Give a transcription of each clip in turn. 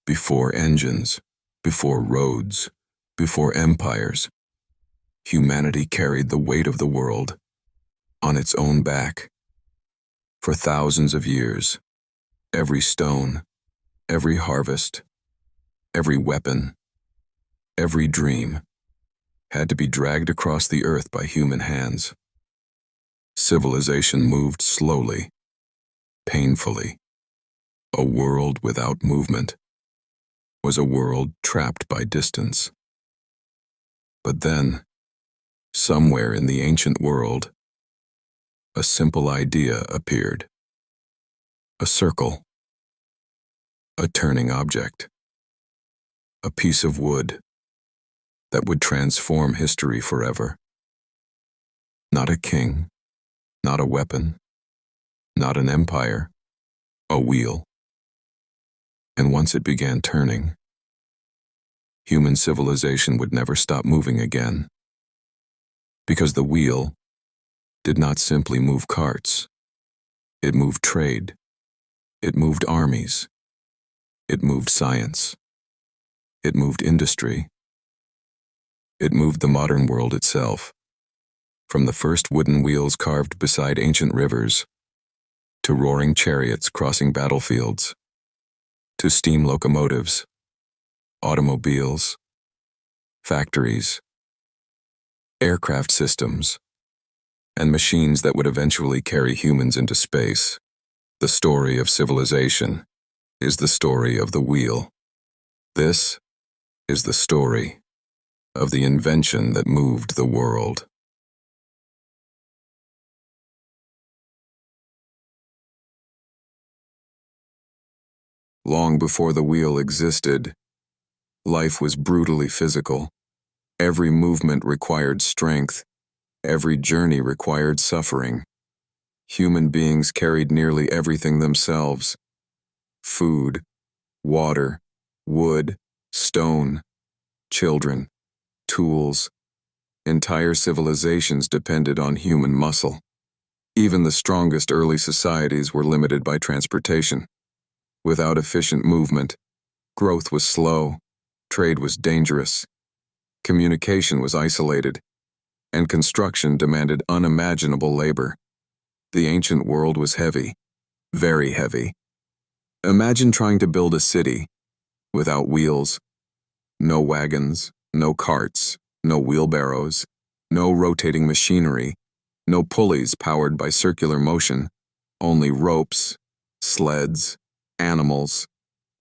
Before engines, before roads, before empires, humanity carried the weight of the world on its own back. For thousands of years, every stone, every harvest, every weapon, every dream had to be dragged across the earth by human hands. Civilization moved slowly, painfully. A world without movement was a world trapped by distance. But then, somewhere in the ancient world, a simple idea appeared. A circle, a turning object, a piece of wood that would transform history forever. Not a king, not a weapon, not an empire, a wheel. And once it began turning, human civilization would never stop moving again. Because the wheel did not simply move carts. It moved trade. It moved armies. It moved science. It moved industry. It moved the modern world itself. From the first wooden wheels carved beside ancient rivers, to roaring chariots crossing battlefields, to steam locomotives, automobiles, factories, aircraft systems, and machines that would eventually carry humans into space. The story of civilization is the story of the wheel. This is the story of the invention that moved the world. Long before the wheel existed, life was brutally physical. Every movement required strength. Every journey required suffering. Human beings carried nearly everything themselves: food, water, wood, stone, children, tools. Entire civilizations depended on human muscle. Even the strongest early societies were limited by transportation. Without efficient movement, growth was slow, trade was dangerous, communication was isolated, and construction demanded unimaginable labor. The ancient world was heavy, very heavy. Imagine trying to build a city without wheels. No wagons, no carts, no wheelbarrows, no rotating machinery, no pulleys powered by circular motion, only ropes, sleds, animals,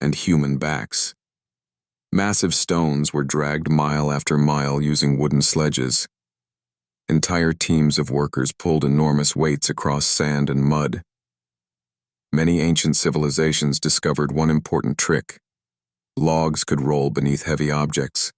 and human backs. Massive stones were dragged mile after mile using wooden sledges. Entire teams of workers pulled enormous weights across sand and mud. Many ancient civilizations discovered one important trick. Logs could roll beneath heavy objects.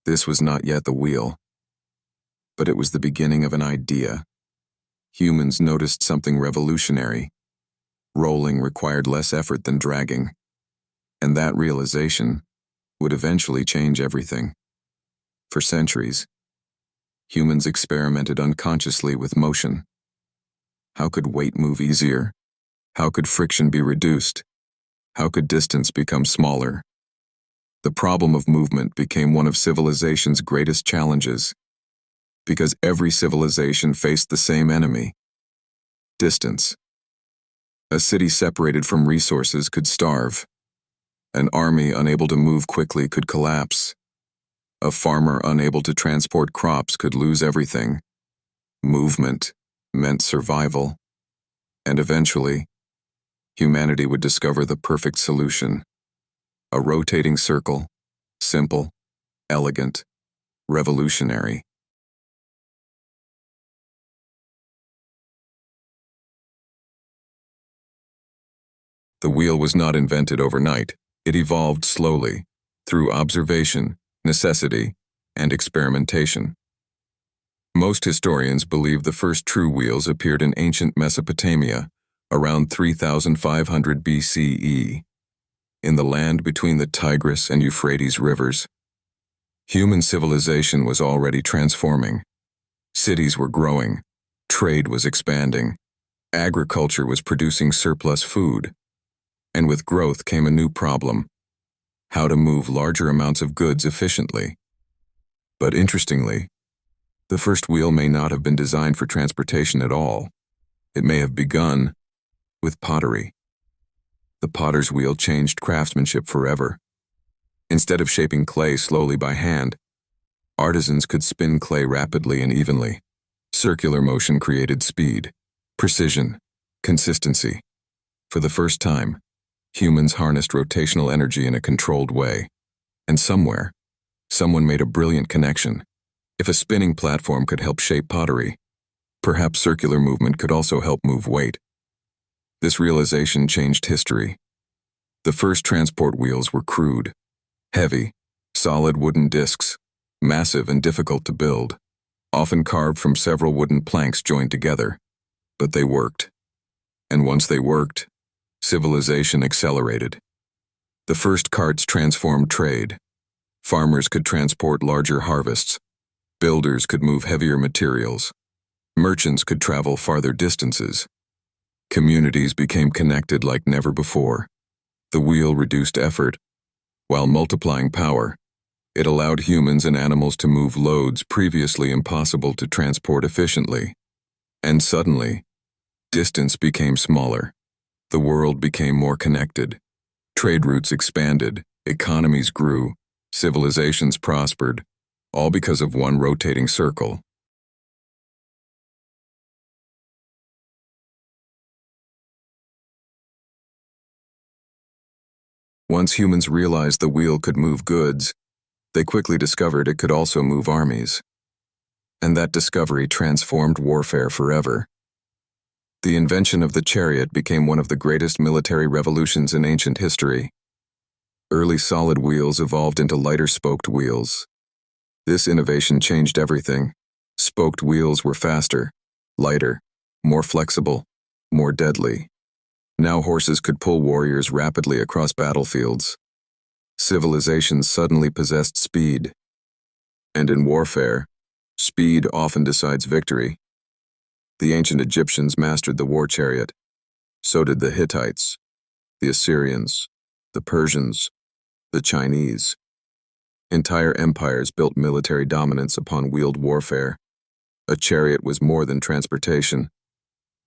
This was not yet the wheel, but it was the beginning of an idea. Humans noticed something revolutionary. Rolling required less effort than dragging, and that realization would eventually change everything. For centuries, humans experimented unconsciously with motion. How could weight move easier? How could friction be reduced? How could distance become smaller? The problem of movement became one of civilization's greatest challenges, because every civilization faced the same enemy: distance. A city separated from resources could starve. An army unable to move quickly could collapse. A farmer unable to transport crops could lose everything. Movement meant survival. And eventually, humanity would discover the perfect solution: a rotating circle, simple, elegant, revolutionary. The wheel was not invented overnight. It evolved slowly, through observation, necessity, and experimentation. Most historians believe the first true wheels appeared in ancient Mesopotamia, around 3500 BCE, in the land between the Tigris and Euphrates rivers. Human civilization was already transforming. Cities were growing, trade was expanding, agriculture was producing surplus food. And with growth came a new problem: how to move larger amounts of goods efficiently. But interestingly, the first wheel may not have been designed for transportation at all. It may have begun with pottery. The potter's wheel changed craftsmanship forever. Instead of shaping clay slowly by hand, artisans could spin clay rapidly and evenly. Circular motion created speed, precision, consistency. For the first time, humans harnessed rotational energy in a controlled way. And somewhere, someone made a brilliant connection. If a spinning platform could help shape pottery, perhaps circular movement could also help move weight. This realization changed history. The first transport wheels were crude, heavy, solid wooden discs, massive and difficult to build, often carved from several wooden planks joined together. But they worked. And once they worked, civilization accelerated. The first carts transformed trade. Farmers could transport larger harvests. Builders could move heavier materials. Merchants could travel farther distances. Communities became connected like never before. The wheel reduced effort. While multiplying power, it allowed humans and animals to move loads previously impossible to transport efficiently. And suddenly, distance became smaller. The world became more connected. Trade routes expanded, economies grew, civilizations prospered, all because of one rotating circle. Once humans realized the wheel could move goods, they quickly discovered it could also move armies. And that discovery transformed warfare forever. The invention of the chariot became one of the greatest military revolutions in ancient history. Early solid wheels evolved into lighter spoked wheels. This innovation changed everything. Spoked wheels were faster, lighter, more flexible, more deadly. Now horses could pull warriors rapidly across battlefields. Civilizations suddenly possessed speed. And in warfare, speed often decides victory. The ancient Egyptians mastered the war chariot. So did the Hittites, the Assyrians, the Persians, the Chinese. Entire empires built military dominance upon wheeled warfare. A chariot was more than transportation.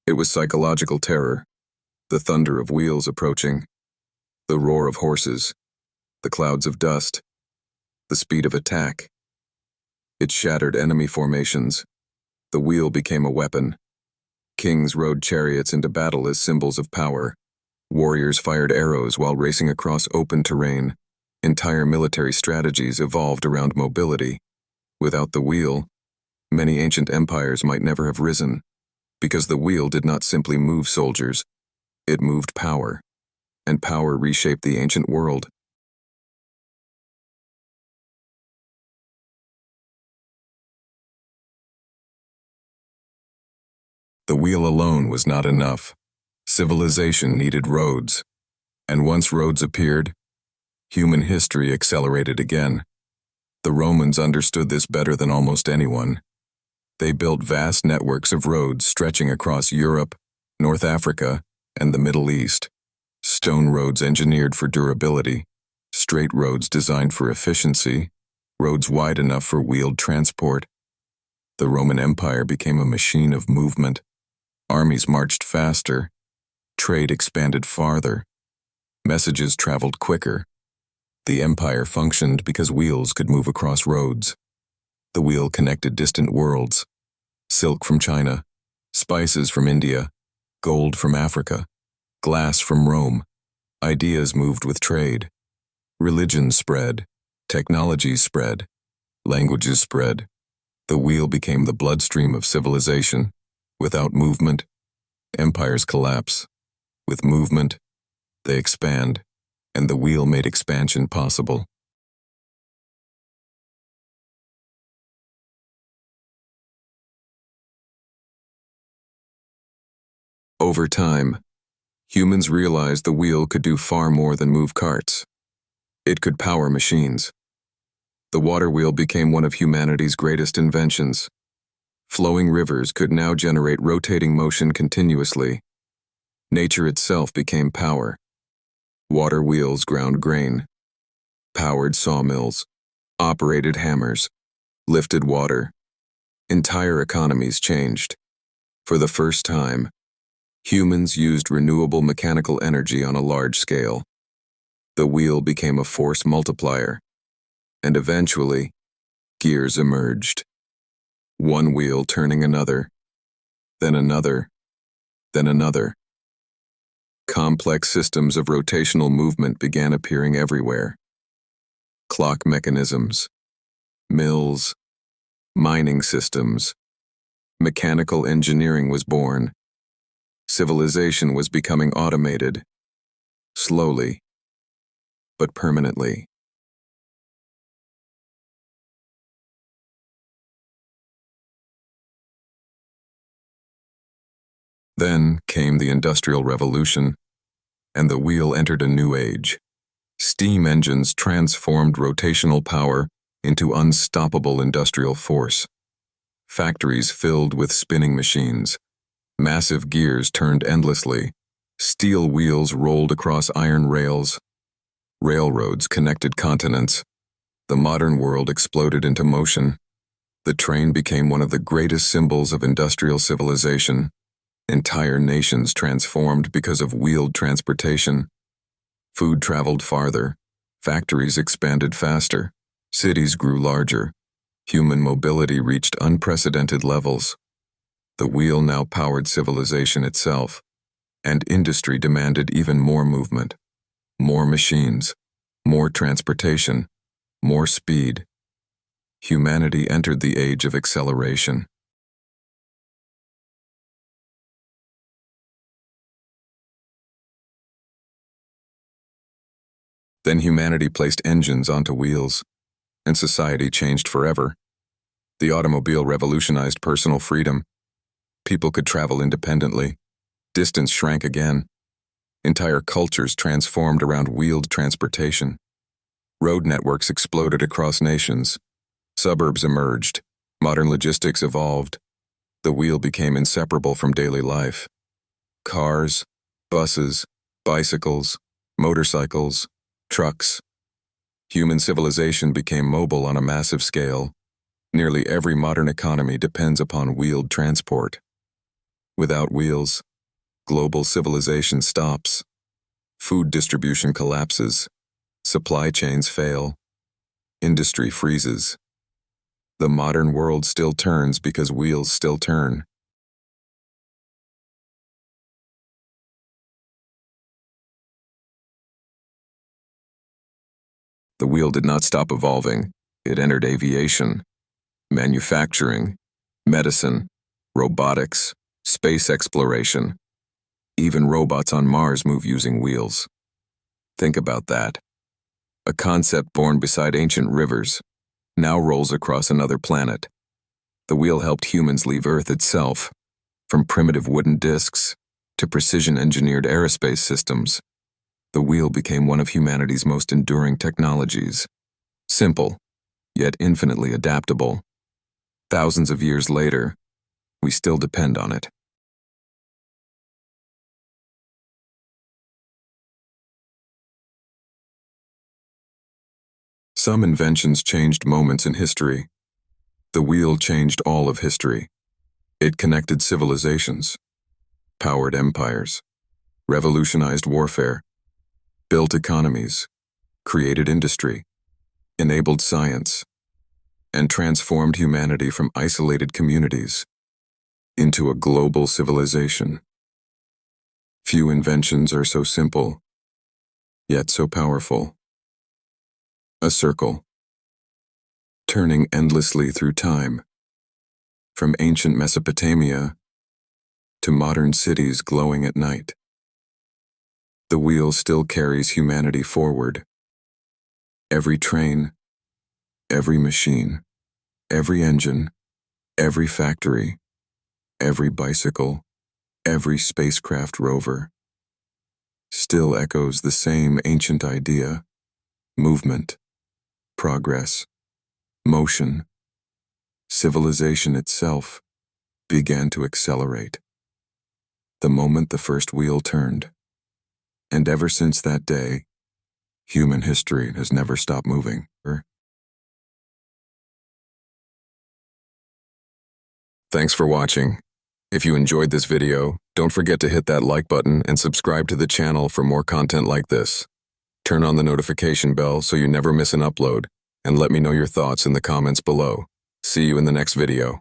It was psychological terror, the thunder of wheels approaching, the roar of horses, the clouds of dust, the speed of attack. It shattered enemy formations. The wheel became a weapon. Kings rode chariots into battle as symbols of power. Warriors fired arrows while racing across open terrain. Entire military strategies evolved around mobility. Without the wheel, many ancient empires might never have risen, because the wheel did not simply move soldiers, it moved power, and power reshaped the ancient world. The wheel alone was not enough. Civilization needed roads, and once roads appeared, human history accelerated again. The Romans understood this better than almost anyone. They built vast networks of roads stretching across Europe, North Africa, and the Middle East. Stone roads engineered for durability, straight roads designed for efficiency, roads wide enough for wheeled transport. The Roman Empire became a machine of movement. Armies marched faster. Trade expanded farther. Messages traveled quicker. The empire functioned because wheels could move across roads. The wheel connected distant worlds. Silk from China, spices from India, gold from Africa, glass from Rome. Ideas moved with trade. Religions spread. Technologies spread. Languages spread. The wheel became the bloodstream of civilization. Without movement, empires collapse. With movement, they expand, and the wheel made expansion possible. Over time, humans realized the wheel could do far more than move carts. It could power machines. The water wheel became one of humanity's greatest inventions. Flowing rivers could now generate rotating motion continuously. Nature itself became power. Water wheels ground grain. powered sawmills, operated hammers, lifted water. Entire economies changed. For the first time, humans used renewable mechanical energy on a large scale. The wheel became a force multiplier, and eventually, gears emerged. One wheel turning another, then another, then another. Complex systems of rotational movement began appearing everywhere. Clock mechanisms, mills, mining systems. Mechanical engineering was born. Civilization was becoming automated, slowly, but permanently. Then came the Industrial Revolution, and the wheel entered a new age. Steam engines transformed rotational power into unstoppable industrial force. Factories filled with spinning machines. Massive gears turned endlessly. Steel wheels rolled across iron rails. Railroads connected continents. The modern world exploded into motion. The train became one of the greatest symbols of industrial civilization. Entire nations transformed because of wheeled transportation. Food traveled farther. Factories expanded faster. Cities grew larger. Human mobility reached unprecedented levels. The wheel now powered civilization itself, and industry demanded even more movement, more machines, more transportation, more speed. Humanity entered the age of acceleration. Then humanity placed engines onto wheels, and society changed forever. The automobile revolutionized personal freedom. People could travel independently. Distance shrank again. Entire cultures transformed around wheeled transportation. Road networks exploded across nations. Suburbs emerged. Modern logistics evolved. The wheel became inseparable from daily life. Cars, buses, bicycles, motorcycles, trucks. Human civilization became mobile on a massive scale. Nearly every modern economy depends upon wheeled transport. Without wheels, global civilization stops. Food distribution collapses. Supply chains fail. Industry freezes. The modern world still turns because wheels still turn. The wheel did not stop evolving. It entered aviation, manufacturing, medicine, robotics, space exploration. Even robots on Mars move using wheels. Think about that. A concept born beside ancient rivers now rolls across another planet. The wheel helped humans leave Earth itself, from primitive wooden discs to precision-engineered aerospace systems. The wheel became one of humanity's most enduring technologies. Simple, yet infinitely adaptable. Thousands of years later, we still depend on it. Some inventions changed moments in history. The wheel changed all of history. It connected civilizations, powered empires, revolutionized warfare, built economies, created industry, enabled science, and transformed humanity from isolated communities into a global civilization. Few inventions are so simple, yet so powerful. A circle, turning endlessly through time, from ancient Mesopotamia to modern cities glowing at night. The wheel still carries humanity forward. Every train, every machine, every engine, every factory, every bicycle, every spacecraft rover still echoes the same ancient idea: movement, progress, motion. Civilization itself began to accelerate the moment the first wheel turned. And ever since that day, Human history has never stopped moving. Thanks for watching. If you enjoyed this video, don't forget to hit that like button and subscribe to the channel for more content like this. Turn on the notification bell so you never miss an upload, and let me know your thoughts in the comments below. See you in the next video.